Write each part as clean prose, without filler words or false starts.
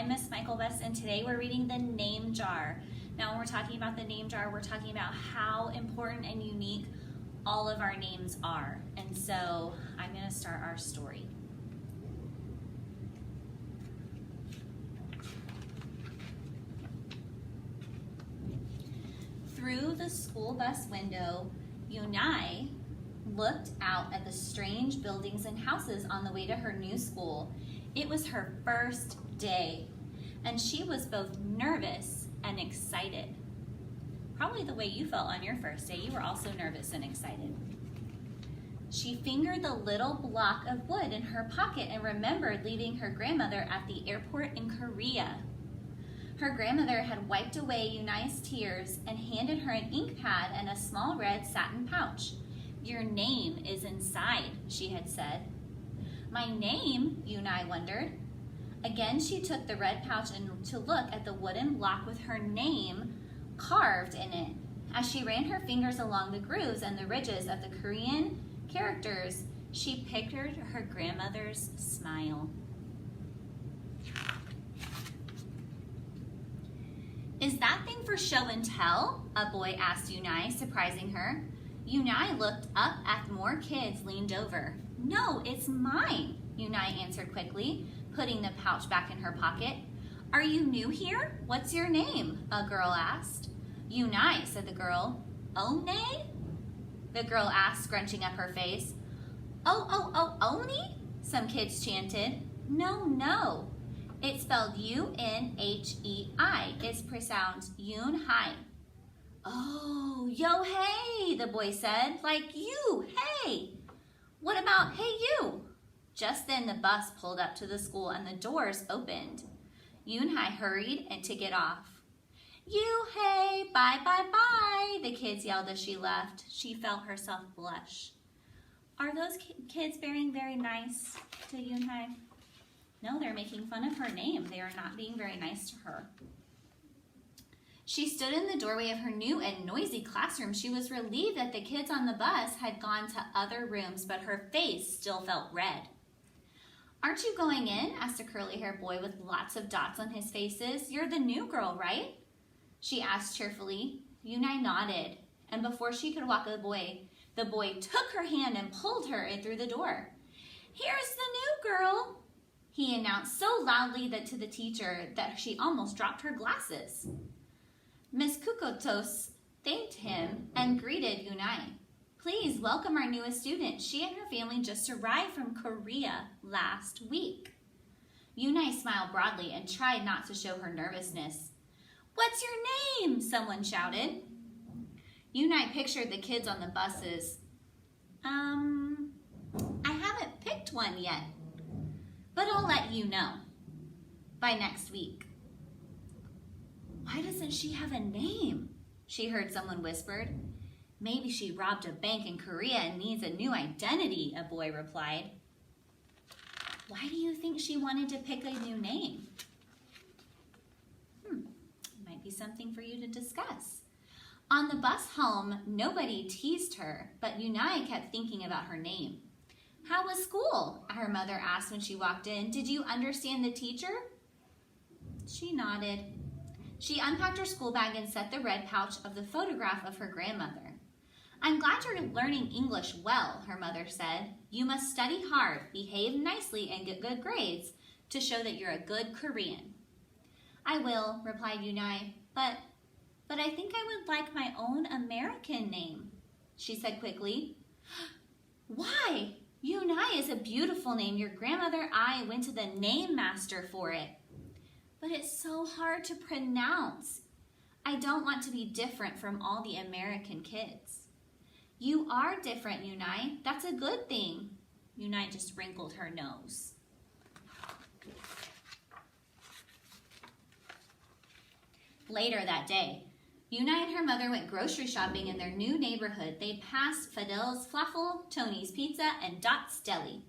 I'm Miss Michael West, and today we're reading the Name Jar. Now, when we're talking about the Name Jar, we're talking about how important and unique all of our names are. And so I'm going to start our story. Through the school bus window, Yunai looked out at the strange buildings and houses on the way to her new school. It was her first day, and she was both nervous and excited. Probably the way you felt on your first day. You were also nervous and excited. She fingered the little block of wood in her pocket and remembered leaving her grandmother at the airport in Korea. Her grandmother had wiped away Yunai's tears and handed her an ink pad and a small red satin pouch. "Your name is inside," she had said. "My name?" Yunai wondered. Again, she took the red pouch to look at the wooden block with her name carved in it. As she ran her fingers along the grooves and the ridges of the Korean characters, she pictured her grandmother's smile. "Is that thing for show and tell?" a boy asked Yunai, surprising her. Yunai looked up at more kids leaned over. "No, it's mine," Yunai answered quickly, putting the pouch back in her pocket. "Are you new here? What's your name?" a girl asked. "Yunai," said the girl. "One?" the girl asked, scrunching up her face. Oni? Some kids chanted. No. It's spelled U-N-H-E-I. It's pronounced Yoon-hai. "Oh, yo, hey," the boy said. "Like you, hey. What about hey you?" Just then the bus pulled up to the school and the doors opened. Yoon-hai hurried to get off. "You, hey, bye, the kids yelled as she left. She felt herself blush. Are those kids being very nice to Yoon-hai? No, they're making fun of her name. They are not being very nice to her. She stood in the doorway of her new and noisy classroom. She was relieved that the kids on the bus had gone to other rooms, but her face still felt red. "Aren't you going in?" asked a curly-haired boy with lots of dots on his faces. "You're the new girl, right?" she asked cheerfully. Yunai nodded, and before she could walk away, the boy took her hand and pulled her in through the door. "Here's the new girl," he announced so loudly that to the teacher that she almost dropped her glasses. Miss Kukotos thanked him and greeted Yunai. "Please welcome our newest student. She and her family just arrived from Korea last week." Yunai smiled broadly and tried not to show her nervousness. "What's your name?" someone shouted. Yunai pictured the kids on the buses. I haven't picked one yet, but I'll let you know by next week." "Why doesn't she have a name?" she heard someone whispered. "Maybe she robbed a bank in Korea and needs a new identity," a boy replied. "Why do you think she wanted to pick a new name?" Might be something for you to discuss. On the bus home, nobody teased her, but Yunai kept thinking about her name. "How was school?" her mother asked when she walked in. "Did you understand the teacher?" She nodded. She unpacked her school bag and set the red pouch of the photograph of her grandmother. "I'm glad you're learning English well," her mother said. "You must study hard, behave nicely, and get good grades to show that you're a good Korean." "I will," replied Yunai, but I think I would like my own American name," she said quickly. "Why? Yunai is a beautiful name. Your grandmother I went to the name master for it. But it's so hard to pronounce. I don't want to be different from all the American kids." "You are different, Yunai. That's a good thing." Yunai just wrinkled her nose. Later that day, Yunai and her mother went grocery shopping in their new neighborhood. They passed Fidel's Falafel, Tony's Pizza, and Dot's Deli.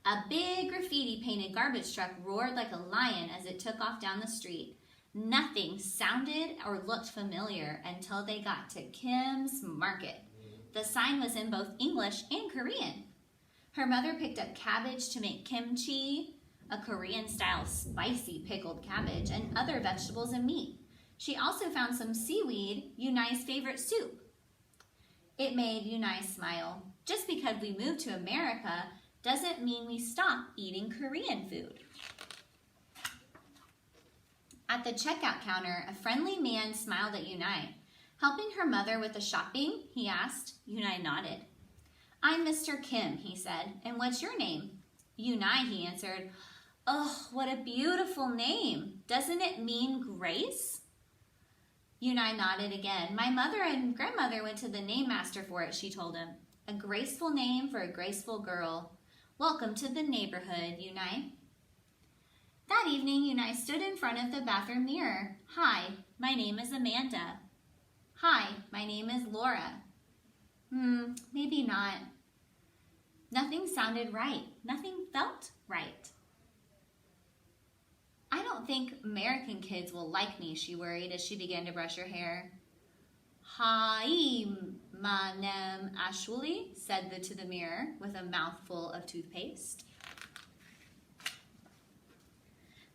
A big graffiti-painted garbage truck roared like a lion as it took off down the street. Nothing sounded or looked familiar until they got to Kim's Market. The sign was in both English and Korean. Her mother picked up cabbage to make kimchi, a Korean-style spicy pickled cabbage, and other vegetables and meat. She also found some seaweed, Yunai's favorite soup. It made Yunai smile. Just because we moved to America doesn't mean we stop eating Korean food. At the checkout counter, a friendly man smiled at Yunai. Helping her mother with the shopping, he asked. Yunai nodded. I'm Mr. Kim, he said. And what's your name? Yunai, he answered. Oh, what a beautiful name. Doesn't it mean grace? Yunai nodded again. My mother and grandmother went to the name master for it, she told him. A graceful name for a graceful girl. Welcome to the neighborhood, Yunai. That evening, Yunai stood in front of the bathroom mirror. Hi, my name is Amanda. Hi, my name is Laura. Maybe not. Nothing sounded right. Nothing felt right. I don't think American kids will like me, she worried as she began to brush her hair. Hi, my name Ashuli, said to the mirror with a mouthful of toothpaste.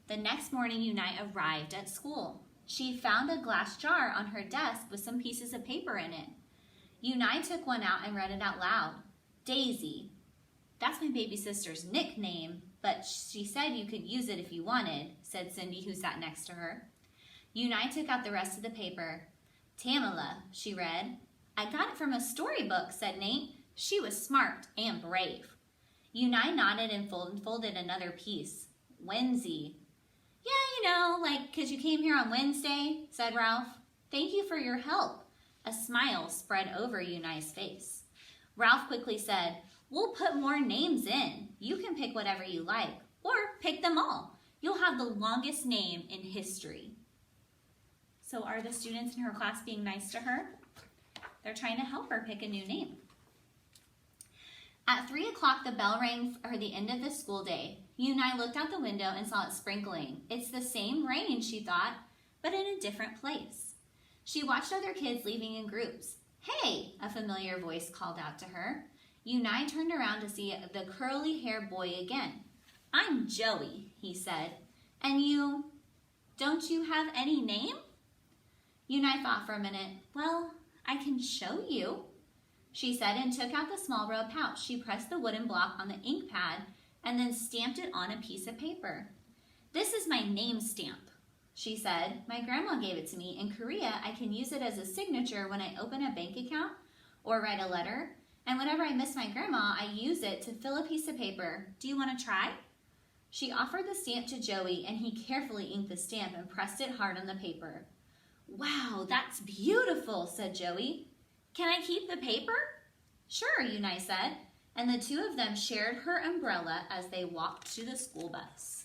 The next morning, Yunai arrived at school. She found a glass jar on her desk with some pieces of paper in it. Yunai took one out and read it out loud. Daisy. That's my baby sister's nickname, but she said you could use it if you wanted, said Cindy, who sat next to her. Yunai took out the rest of the paper. Tamala, she read. I got it from a storybook, said Nate. She was smart and brave. Yunai nodded and folded another piece. Wednesday. Yeah, like 'cause you came here on Wednesday, said Ralph. Thank you for your help. A smile spread over Yunai's face. Ralph quickly said, we'll put more names in. You can pick whatever you like, or pick them all. You'll have the longest name in history. So are the students in her class being nice to her? They're trying to help her pick a new name. At 3 o'clock, the bell rang for the end of the school day. Yunai looked out the window and saw it sprinkling. It's the same rain, she thought, but in a different place. She watched other kids leaving in groups. Hey, a familiar voice called out to her. Yunai turned around to see the curly-haired boy again. I'm Joey, he said. And you, don't you have any name? Yunai thought for a minute. Well, I can show you, she said, and took out the small row pouch. She pressed the wooden block on the ink pad and then stamped it on a piece of paper. This is my name stamp, she said. My grandma gave it to me. In Korea, I can use it as a signature when I open a bank account or write a letter. And whenever I miss my grandma, I use it to fill a piece of paper. Do you want to try? She offered the stamp to Joey, and he carefully inked the stamp and pressed it hard on the paper. Wow, that's beautiful, said Joey. Can I keep the paper? Sure, Yunai said, and the two of them shared her umbrella as they walked to the school bus.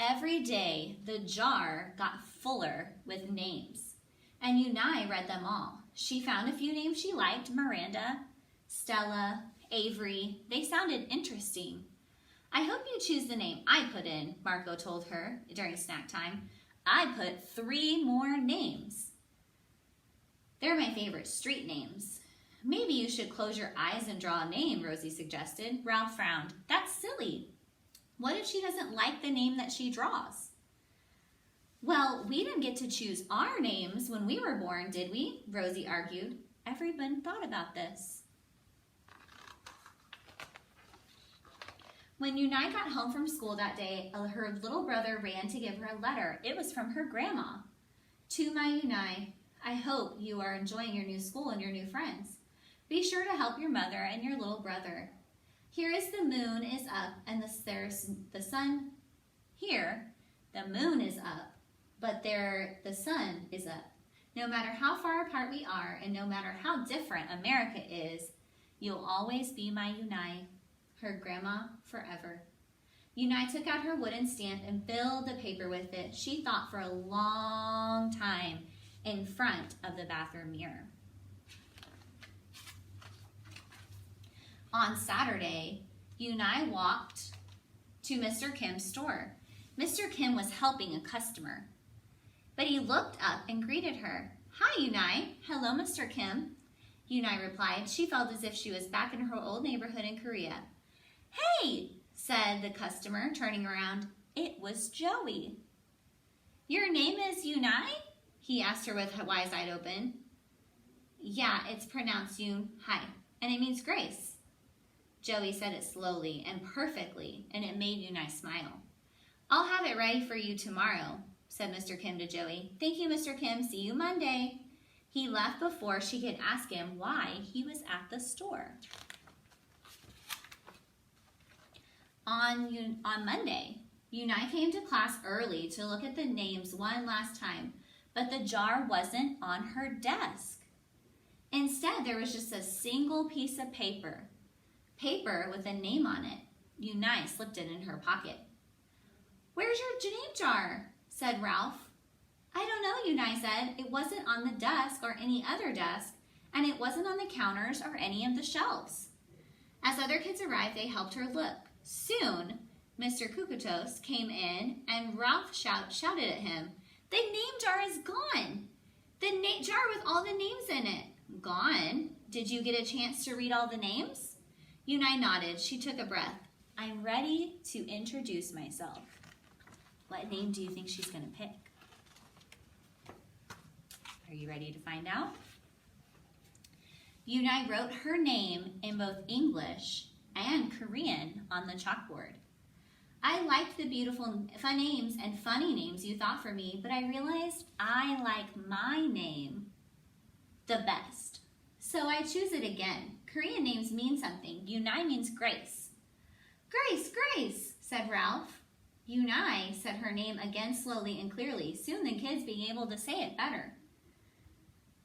Every day, the jar got fuller with names, and Yunai read them all. She found a few names she liked, Miranda, Stella, Avery. They sounded interesting. I hope you choose the name I put in, Marco told her during snack time. I put 3 more names. They're my favorite street names. Maybe you should close your eyes and draw a name, Rosie suggested. Ralph frowned. That's silly. What if she doesn't like the name that she draws? Well, we didn't get to choose our names when we were born, did we? Rosie argued. Everyone thought about this. When Yunai got home from school that day, her little brother ran to give her a letter. It was from her grandma. To my Yunai, I hope you are enjoying your new school and your new friends. Be sure to help your mother and your little brother. Here is the moon is up and there's the sun. Here, the moon is up, but there the sun is up. No matter how far apart we are and no matter how different America is, you'll always be my Yunai, her grandma forever. Yunai took out her wooden stamp and filled the paper with it. She thought for a long time in front of the bathroom mirror. On Saturday, Yunai walked to Mr. Kim's store. Mr. Kim was helping a customer, but he looked up and greeted her. Hi, Yunai. Hello, Mr. Kim. Yunai replied. She felt as if she was back in her old neighborhood in Korea. "Hey," said the customer, turning around. It was Joey. "Your name is Yunai?" he asked her with wise eyes open. "Yeah, it's pronounced Yun-hai, and it means grace." Joey said it slowly and perfectly, and it made Yunai smile. "I'll have it ready for you tomorrow," said Mr. Kim to Joey. "Thank you, Mr. Kim. See you Monday." He left before she could ask him why he was at the store. On Monday, Yunai came to class early to look at the names one last time, but the jar wasn't on her desk. Instead, there was just a single piece of paper with a name on it. Yunai slipped it in her pocket. "Where's your name jar?" said Ralph. "I don't know," Yunai said. "It wasn't on the desk or any other desk, and it wasn't on the counters or any of the shelves." As other kids arrived, they helped her look. Soon, Mr. Kukutos came in, and Ralph shouted at him, "The name jar is gone! The jar with all the names in it." "Gone? Did you get a chance to read all the names?" Yunai nodded. She took a breath. "I'm ready to introduce myself." What name do you think she's going to pick? Are you ready to find out? Yunai wrote her name in both English and Korean on the chalkboard. "I liked the beautiful fun names and funny names you thought for me, but I realized I like my name the best. So I choose it again. Korean names mean something. Yunai means grace." "Grace, Grace," said Ralph. Yunai said her name again slowly and clearly. Soon the kids being able to say it better.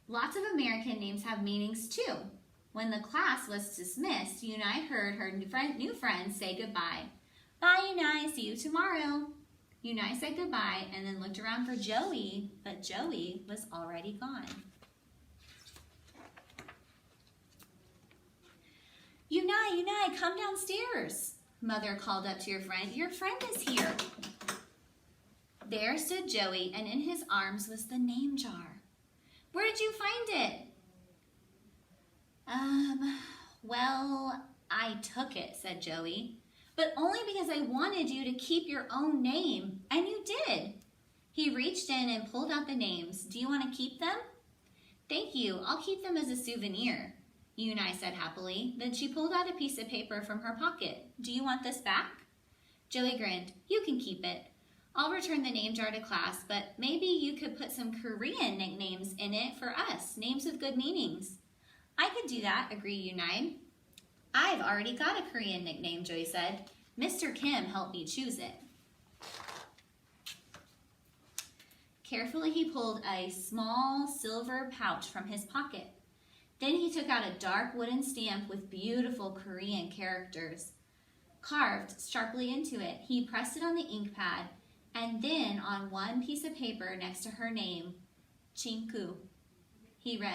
Lots of American names have meanings too. When the class was dismissed, Yunai heard her new friends say goodbye. "Bye, Yunai. See you tomorrow." Yunai said goodbye and then looked around for Joey, but Joey was already gone. Yunai, come downstairs," Mother called up to your friend. "Your friend is here." There stood Joey, and in his arms was the name jar. "Where did you find it?" Well, I took it," said Joey. "But only because I wanted you to keep your own name, and you did." He reached in and pulled out the names. "Do you want to keep them?" "Thank you. I'll keep them as a souvenir," Yunai said happily. Then she pulled out a piece of paper from her pocket. "Do you want this back?" Joey grinned. "You can keep it. I'll return the name jar to class, but maybe you could put some Korean nicknames in it for us, names with good meanings." "I could do that," agreed Yunai. "I've already got a Korean nickname," Joey said. "Mr. Kim helped me choose it." Carefully, he pulled a small silver pouch from his pocket. Then he took out a dark wooden stamp with beautiful Korean characters carved sharply into it. He pressed it on the ink pad, and then on one piece of paper next to her name, "Chinku," he read,